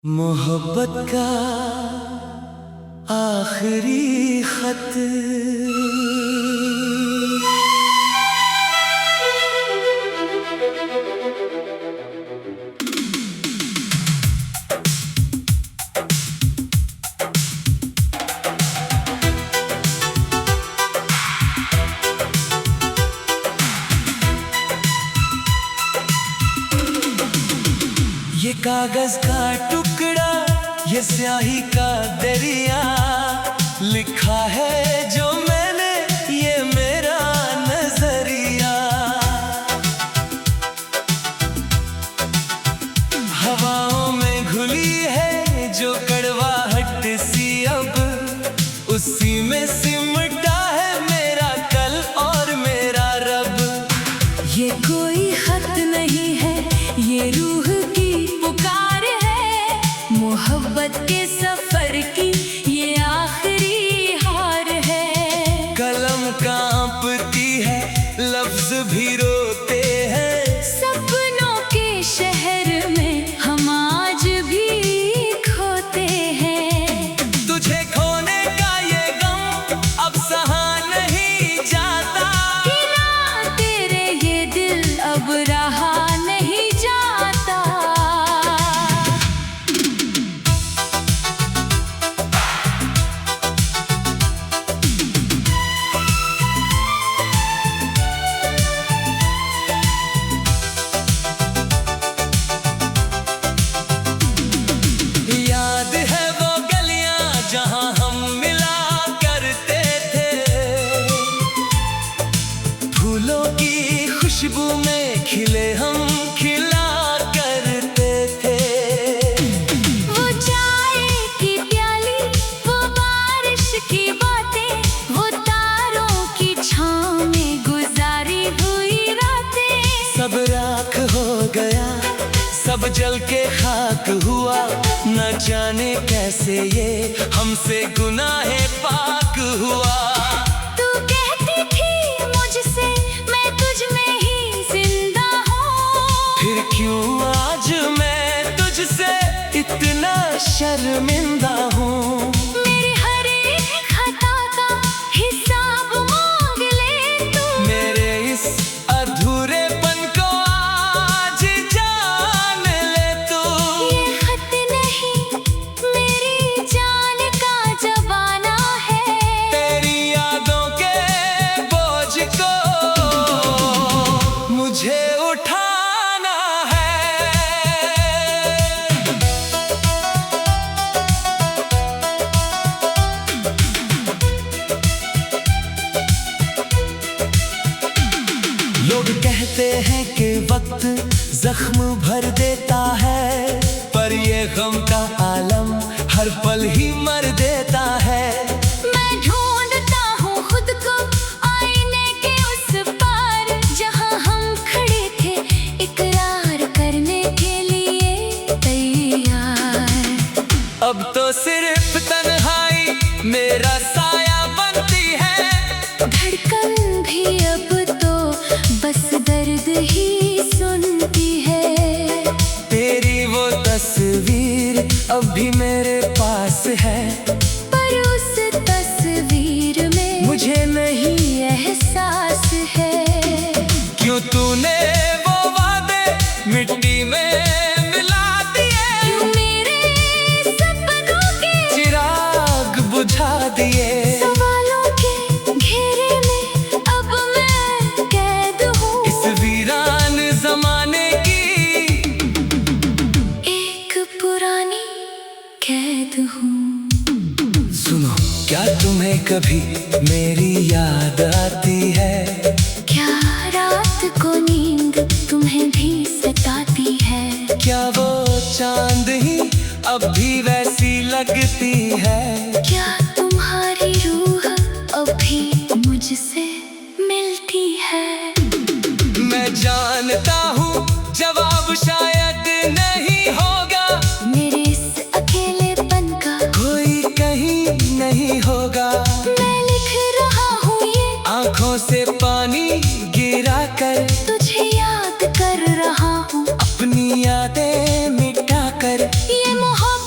मोहब्बत का आखिरी खत। ये कागज का टुकड़ा, ये स्याही का दरिया, लिखा है जो मैंने ये मेरा नजरिया। हवाओं में घुली है जो कड़वाहट सी, अब उसी में सिमटा है मेरा कल और मेरा रब। ये कोई खत नहीं है, ये रूह मोहब्बत के सफर की ये आखिरी हार है। कलम कांपती है, लफ्ज भी रोते हैं, सपनों के शहर में हम आज भी खोते हैं। तुझे खोने का ये गम अब सहा नहीं जाता, बिना तेरे ये दिल अब रहा नहीं जाता। फूलों की खुशबू में खिले हम खिला करते थे। वो चाय की प्याली, वो बारिश की बातें, वो तारों की छाँव में गुजारी हुई रातें। सब राख हो गया, सब जल के खाक हुआ, न जाने कैसे ये हमसे गुनाहे पाक हुआ। फिर क्यों आज मैं तुझसे इतना शर्मिंदा हूँ? मेरी हर एक खता का हिसाब मांग ले तू। मेरे इस अधूरेपन को आज जान ले तू। ये खत नहीं, मेरी जान का जमाना है। तेरी यादों के बोझ को मुझे उठा लोग कहते हैं कि वक्त जख्म भर देता है, पर ये गम का आलम हर पल ही मर देता है। मैं ढूंढता हूँ खुद को आईने के उस पार, जहाँ हम खड़े थे इकरार करने के लिए तैयार। अब तो सिर्फ तन्हाई मेरा साया बनती है, धड़कन भी अब बस दर्द ही सुनती है। तेरी वो तस्वीर अब भी मेरे पास है, पर उस तस्वीर में मुझे नहीं एहसास है। क्यों तूने वो वादे मिट्टी में मिला दिए, क्यों मेरे सपनों के चिराग बुझा दिए। सुनो, क्या तुम्हें कभी मेरी याद आती है? क्या रात को नींद तुम्हें भी सताती है? क्या वो चांद ही अब भी वैसी लगती है? क्या तुम्हारी रूह अब भी मुझसे मिलती है? मैं जानता हूँ जवाब शायद नहीं होगा, मेरे इस अकेलेपन का कोई कहीं नहीं होगा। मैं लिख रहा हूँ ये आँखों से पानी गिरा कर, तुझे याद कर रहा हूँ, अपनी यादें मिटा कर। ये मोहब्बत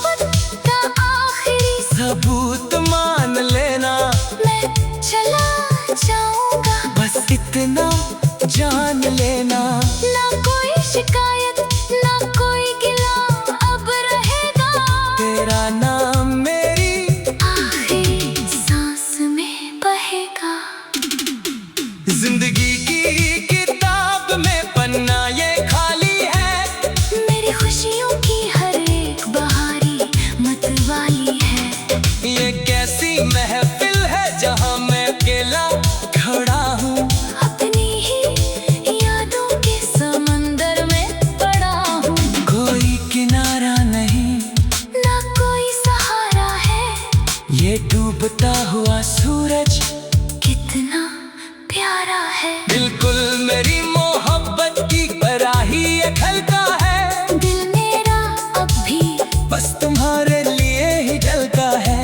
बस तुम्हारे लिए ही डलता है।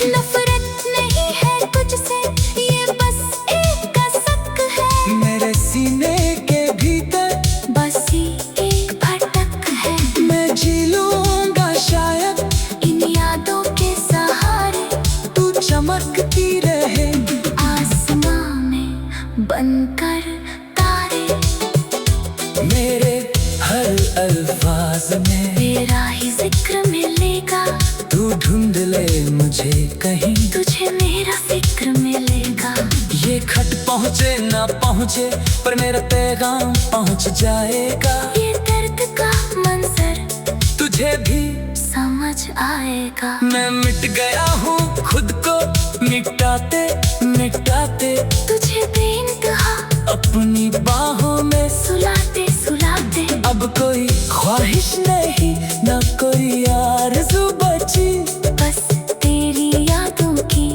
नफरत नहीं है तुझसे, ये बस एक कसक है। मेरे सीने के भीतर बस ही एक भटक है। मैं जी लूंगा शायद इन यादों के सहारे, तू चमकती रहे आसमां में बनकर तारे। मेरे हर अल्फाज में तेरा ही जिक्र मिलेगा, तू ढूंढ ले मुझे कहीं, तुझे मेरा फिक्र मिलेगा। ये खत पहुँचे ना पहुँचे पर मेरा पैगाम पहुँच जाएगा। ये दर्द का मंजर तुझे भी समझ आएगा। मैं मिट गया हूँ खुद को मिटाते मिटाते, तुझे बेइंतहा अपनी बाहों में सुलाते सुलाते। अब कोई ख्वाहिश नहीं, ना कोई आरज़ू बची, बस तेरी यादों की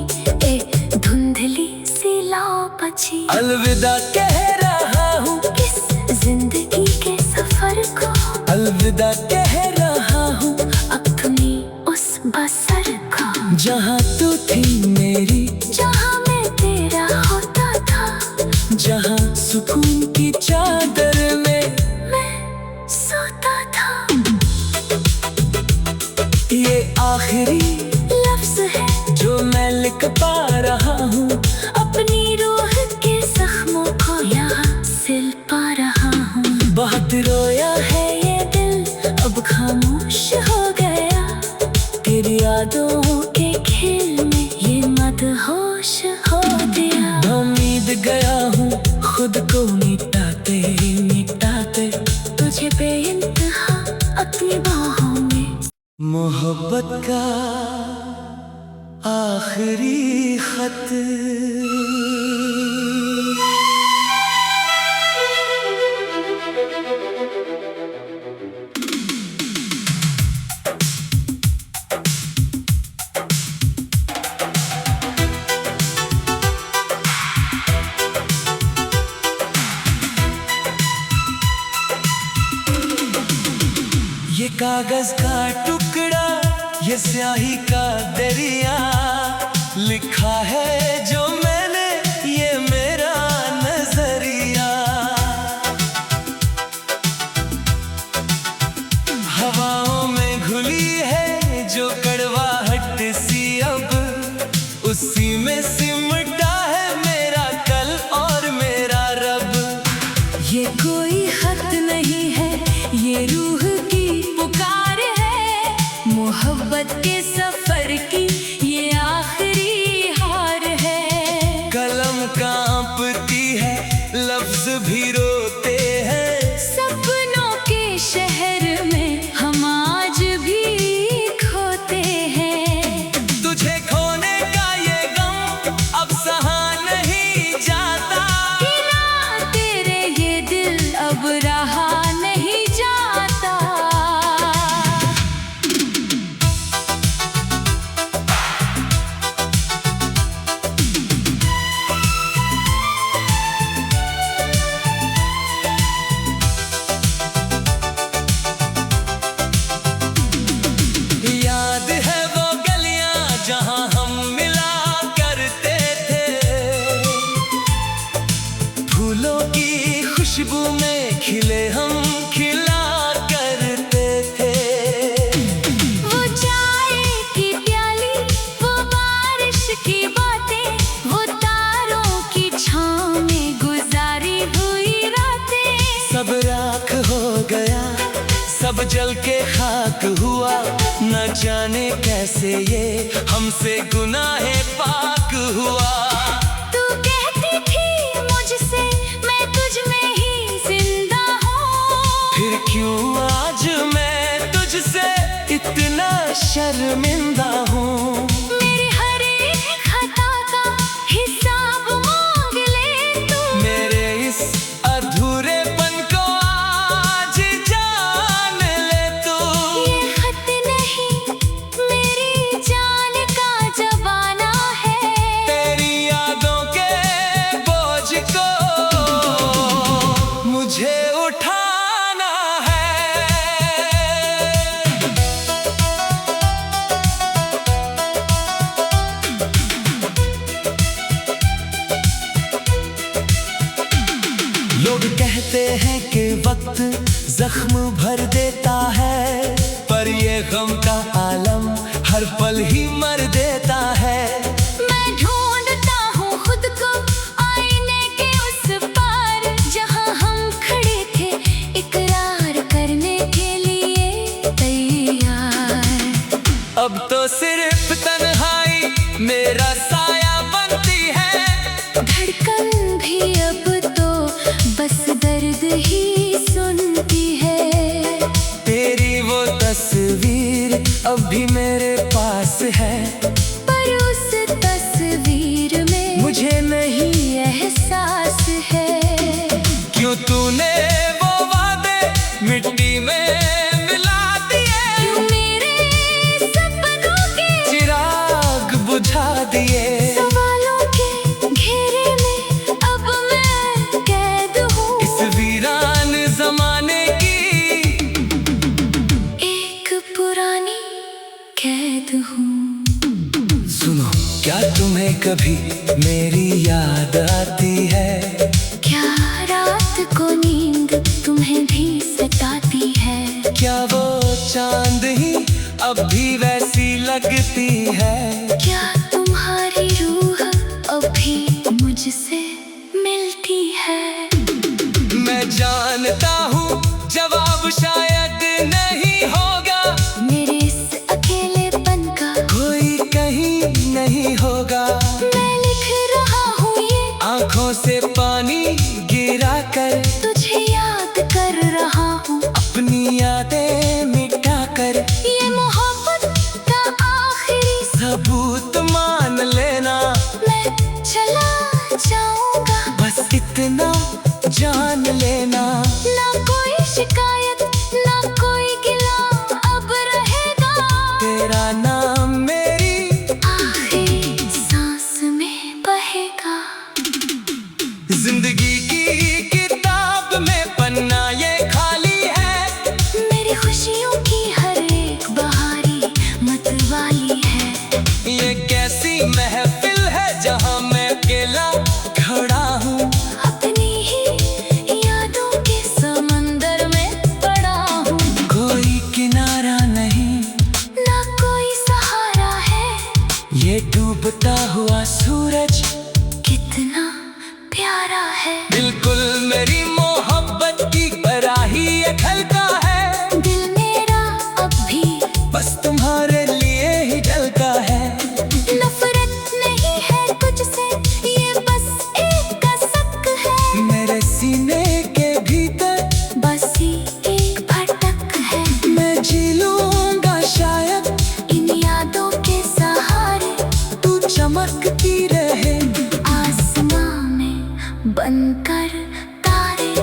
एक धुंधली सी लौ बची। अलविदा कह रहा हूँ इस जिंदगी के सफर को, अलविदा कह रहा हूँ अपनी उस बसर को। जहाँ तू थी मेरी, जहाँ मैं तेरा होता था, जहाँ सुकून की चादर में मैं सोता था। ये आखिरी लफ्ज है जो मैं लिख पा रहा हूँ, अपनी रूह के जख्मों को यहाँ सिल पा रहा हूँ। बहुत रोया है ये दिल, अब खामोश हो गया, तेरी यादों के खेल में ये मदहोश हो गया। उम्मीद गया हूँ खुद को मिटाते मिटाते, तुझे बेइंतहा अपनी बाहों में। मोहब्बत का आखिरी खत। ये कागज का टुकड़ा, ये स्याही का दरिया, लिखा है जो मैंने ये मेरा नजरिया। हवाओं में घुली है जो कड़वाहट सी, अब उसी में सिमटा है मेरा कल और मेरा रब। ये कोई खत नहीं है, ये रूह की पुकार है, मोहब्बत के सफर की ये आखिरी हार है। कलम कांपती है, लफ्ज भी रोते हैं, सपनों के शहर में हम आज भी खोते हैं। तुझे खोने का ये गम अब सहा नहीं जाता, बिना तेरे ये दिल अब रहा नहीं जाता। याद है वो गलियां जहां हम मिला करते थे, फूलों की खुशबू में खिले हम खिला करते थे। वो चाय की प्याली, वो बारिश की बातें, वो तारों की छाँव में गुजारी हुई रातें। सब राख हो गया, सब जल के खाक हुआ, न जाने कैसे ये हमसे गुनाहे पाक हुआ। तू कहती थी मुझसे मैं तुझ में ही जिंदा हूँ, फिर क्यों आज मैं तुझसे इतना शर्मिंदा हूँ। मेरी हर एक खता का हिसाब मांग ले तू। मेरे इस अधूरेपन को आज जान ले तू। ये खत नहीं मेरी जान का जबाना है, तेरी यादों के बोझ को मुझे उठाना है। जख्म भर देता है, पर ये गम का आलम हर पल ही मर देता है। मैं ढूंढता हूँ खुद को आईने के उस पार, जहाँ हम खड़े थे इकरार करने के लिए तैयार। अब तो सिर्फ तन्हाई मेरा साया बनती है, धड़कन भी अब तो बस दर्द ही सुनती है। तेरी वो तस्वीर अब भी मेरे पास है, पर उस तस्वीर में मुझे नहीं एहसास है। क्यों तूने वो वादे मिट्टी में मिला दिए, क्यों मेरे सपनों के चिराग बुझा दिए। सवालों के घेरे में अब मैं कैद हूँ, इस वीरान जमाने की एक पुरानी कैद हूँ। सुनो, क्या तुम्हें कभी मेरी याद आती है? क्या रात को नींद तुम्हें भी सताती है? क्या वो चांद ही अब भी वैसी लगती है? क्या तुम्हारी रूह अभी मुझसे मिलती है? मैं जानता हूँ जवाब शायद नहीं होगा, मेरे इस अकेलेपन का कोई कहीं नहीं होगा। मैं लिख रहा हूँ ये आंखों से पानी गिरा कर, तुझे याद कर रहा हूँ। अपनी यादें मिटा कर, ये मोहब्बत का आखिरी सबूत मान लेना। मैं चला जाऊंगा, बस इतना जान लेना। ना कोई शिकायत ना कोई गिला अब रहेगा। तेरा नाम मेरी आखिरी सांस में बहेगा। जिंदगी की किताब में पन्ना ये खाली है, मेरी खुशियों की हर एक बहारी मतवाली है। ये कैसी महफिल है जहाँ मैं अकेला खड़ा हूँ। अपनी ही यादों के समंदर में पड़ा हूँ। कोई किनारा नहीं, ना कोई सहारा है। ये डूबता हुआ सूरज कितना प्यारा है। बिल्कुल मेरी मोहब्बत की तरह ही ये खलता है। दिल मेरा अब भी बस तुम्हारे लिए ही जलता है। नफरत नहीं है तुझसे, ये बस एक कसक है। मेरे सीने के भीतर बस ही एक भटक है। मैं जी लूंगा शायद इन यादों के सहारे, तू चमकती रहे आसमां में बनकर तारे।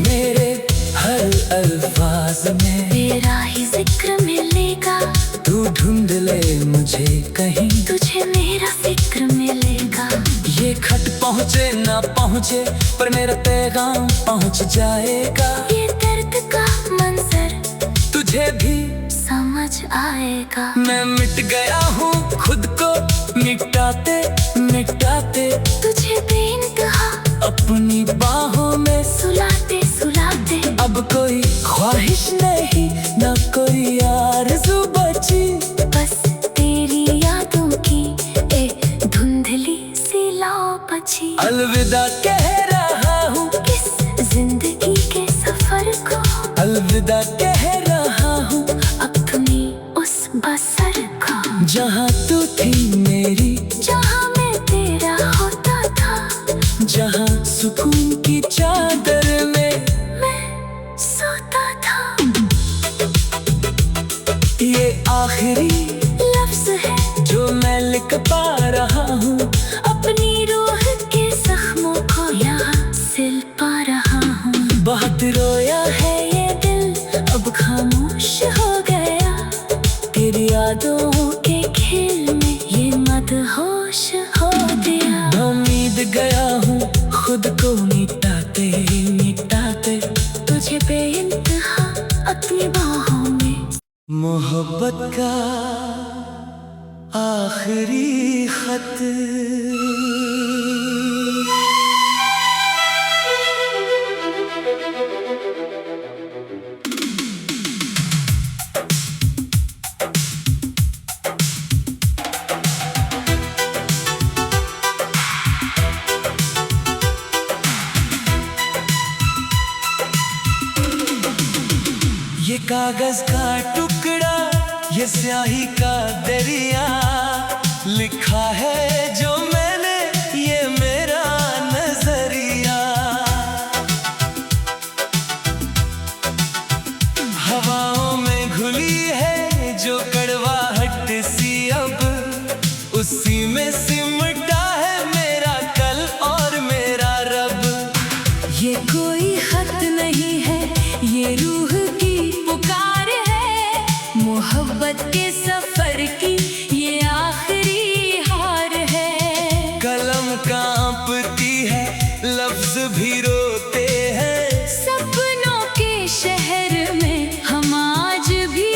मेरे हर अल्फाज में तेरा ही जिक्र मिलेगा, तू ढूंढ ले मुझे कहीं। तुझे मेरा फिक्र मिलेगा। ये खत पहुँचे ना पहुँचे, पर मेरा पैगाम पहुँच जाएगा। ये दर्द का मंजर तुझे भी समझ आएगा। मैं मिट गया हूँ खुद को मिटाते मिटाते, तुझे बेइंतहा अपनी बाहों में सुलाते सुलाते। अब कोई ख्वाहिश नहीं, ना कोई आरज़ू बची। बस तेरी यादों की एक धुंधली सी लौ बची। अलविदा कह रहा हूँ इस जिंदगी के सफर को, अलविदा कह रहा हूँ अपनी उस बसर को। जहाँ तू थी मेरी, जहाँ मैं तेरा होता था, जहाँ सुकून की चादर में मैं सोता था। ये आखिरी लफ्ज है जो मैं लिख पा रहा हूँ। अपनी रूह के जख्मों को यहाँ सिल पा रहा हूँ। बहुत रोया है ये दिल, अब खामोश हो गया। तेरी यादों के खेल में ये मदहोश हो गया। उम्मीद गया हूँ खुद को मिटाते मिटाते, तुझे बेइंतहा अपनी बाहों में। मोहब्बत का आखिरी खत। कागज का टुकड़ा, ये स्याही का दरिया, लिखा है जो मैंने ये मेरा नजरिया। हवाओं में घुली है जो कड़वाहट सी, अब उसी में सिमटा है मेरा कल और मेरा रब। ये कोई खत नहीं है, ये रूह की पुकार है, मोहब्बत के सफर की ये आखिरी हार है। कलम कांपती है, लफ्ज भी रोते हैं, सपनों के शहर में हम आज भी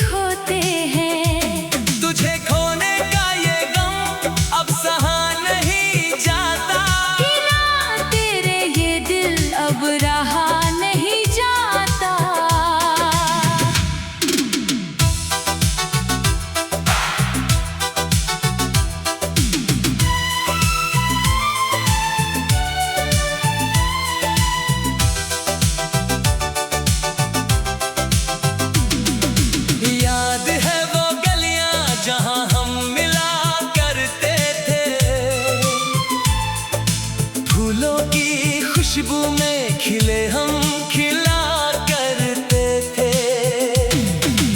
खोते हैं। तुझे खोने का ये गम अब सहा नहीं जाता, बिना तेरे ये दिल अब रहा नहीं जाता। याद है वो गलियां जहां हम मिला करते थे, फूलों की खुशबू में खिले हम खिला करते थे।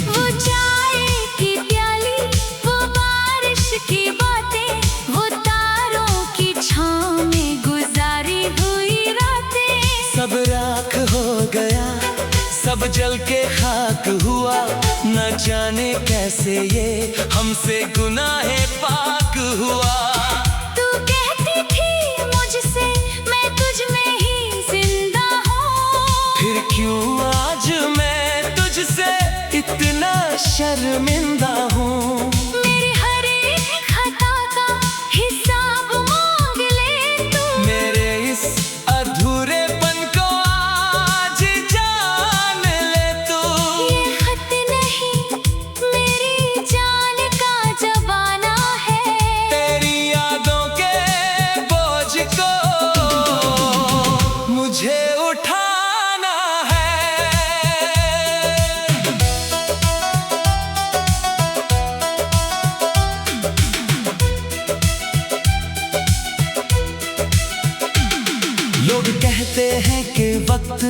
वो चाय की प्याली, वो बारिश की बातें, वो तारों की छाँव में गुजारी हुई रातें। सब राख हो गया, सब जल के खाक हुआ, न जाने कैसे ये हमसे गुनाहे पाक हुआ। तू कहती थी मुझसे मैं तुझ में ही जिंदा हूँ, फिर क्यों आज मैं तुझसे इतना शर्मिंदा हूँ। मेरी हर एक खता का हिसाब मांग ले तू। मेरे इस अधूरेपन को आज जान ले तू। ये खत नहीं मेरी जान का जबाना है, तेरी यादों के बोझ को मुझे उठाना है। लोग कहते हैं कि वक्त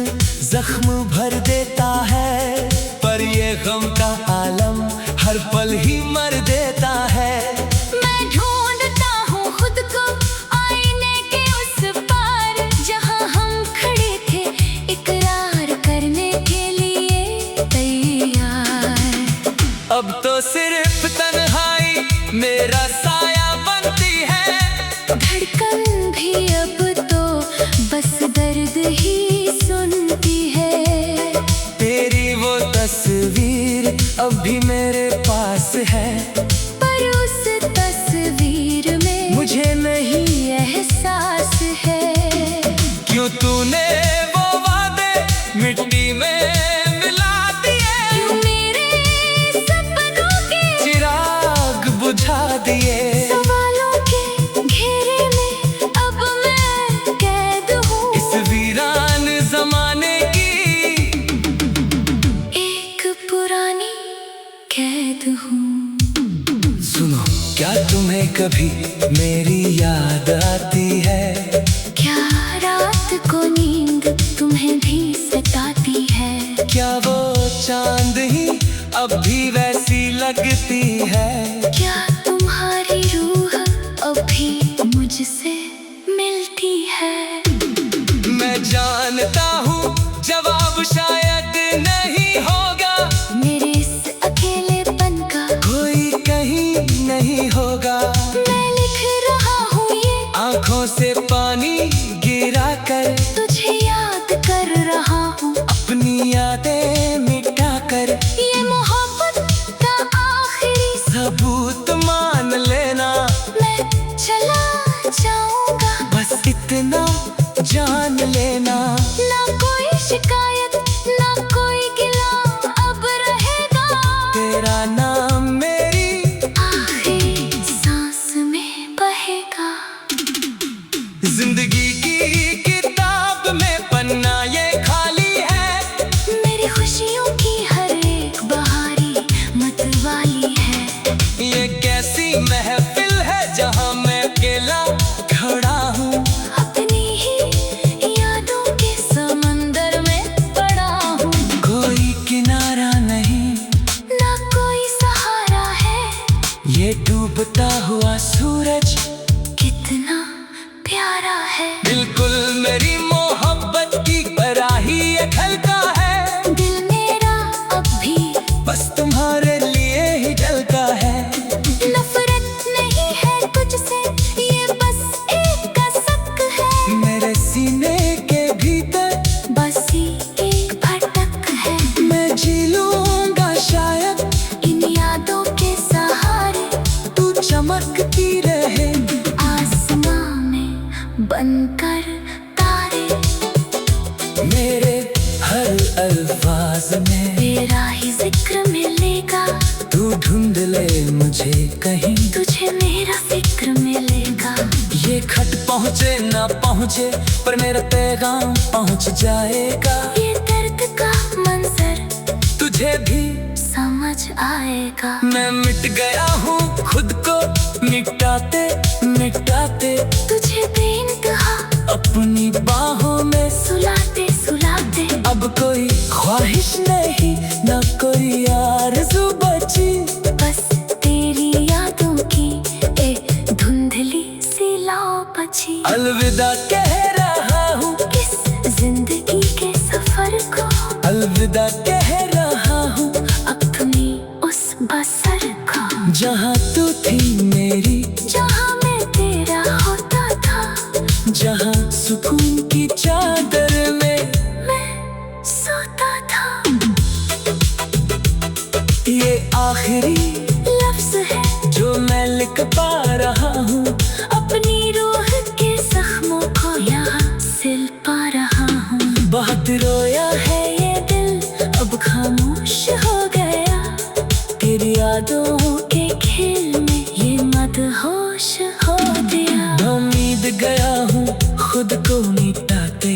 जख्म भर देता है, पर ये गम का आलम हर पल ही मर देता है। मैं ढूंढता हूँ खुद को आईने के उस पार, जहाँ हम खड़े थे इकरार करने के लिए तैयार। अब तो सिर्फ तन्हाई मेरा साया बनती है, धड़कन भी अब तो बस दर्द ही सुनती है। तेरी वो तस्वीर अब भी मेरे पास है, पर उस तस्वीर में मुझे नहीं एहसास है। क्यों तूने वो वादे मिट्टी में मिला दिए, क्यों मेरे सपनों के चिराग बुझा दिए। सवालों के घेरे में अब मैं कैद हूँ, इस वीरान जमाने की एक पुरानी कैद हूँ। सुनो, क्या तुम्हें कभी मेरी याद आती है? क्या रात को नींद तुम्हें भी सताती है? क्या वो चांद ही अब भी वैसी लगती है? क्या तुम्हारी रूह अब भी मुझसे मिलती है? मैं जानता हूँ जवाब शायद नहीं होगा, मेरे इस अकेलेपन का कोई कहीं नहीं होगा। मैं लिख रहा हूँ ये आंखों से पानी गिरा कर, तुझे याद कर रहा हूँ, अपनी यादें मिटा कर। ये मोहब्बत का आखिरी सबूत मान लेना, मैं चला जाऊंगा, बस इतना जान लेना। ना कोई शिकायत ना ये डूबता हुआ सूरज कितना प्यारा है। बिल्कुल मेरी मोहब्बत की तरह ही ये ढलता है। दिल मेरा अब भी बस तुम्हारे लिए ही ढलता है। नफरत नहीं है तुझसे, ये बस एक कसक है। मेरे सीने के भीतर बस ही एक भटक है। मैं जी लूंगा शायद इन यादों के सहारे, तू चमकती रहे आसमां में बनकर तारे। मेरे हर अल्फाज में तेरा ही जिक्र मिलेगा, तू ढूंढ ले मुझे कहीं। तुझे मेरा फिक्र मिलेगा। ये खत पहुँचे ना पहुँचे पर मेरा पैगाम पहुँच जाएगा। ये दर्द का मंजर तुझे भी समझ आएगा। मैं मिट गया हूँ खुद को मिटाते मिटाते, तुझे बेइंतहा अपनी बाहों में सुलाते सुलाते। अब कोई ख्वाहिश नहीं, ना कोई आरज़ू बची। बस तेरी यादों की एक धुंधली सी लौ बची। अलविदा कह रहा हूँ इस जिंदगी के सफर को, अलविदा कह रहा हूँ अपनी उस बसर को। जहाँ तू थी मेरी, जहाँ मैं तेरा होता था, जहाँ सुकून की चादर में मैं सोता था। ये आखिरी लफ्ज है जो मैं लिख पा रहा हूँ। अपनी रूह के जख्मों को यहाँ सिल पा रहा हूँ। बहुत रोया है ये दिल अब खामोश हो गया, तेरी यादों के खेल में ये मदहोश हो गया। उम्मीद गया हूँ खुद को मिटाते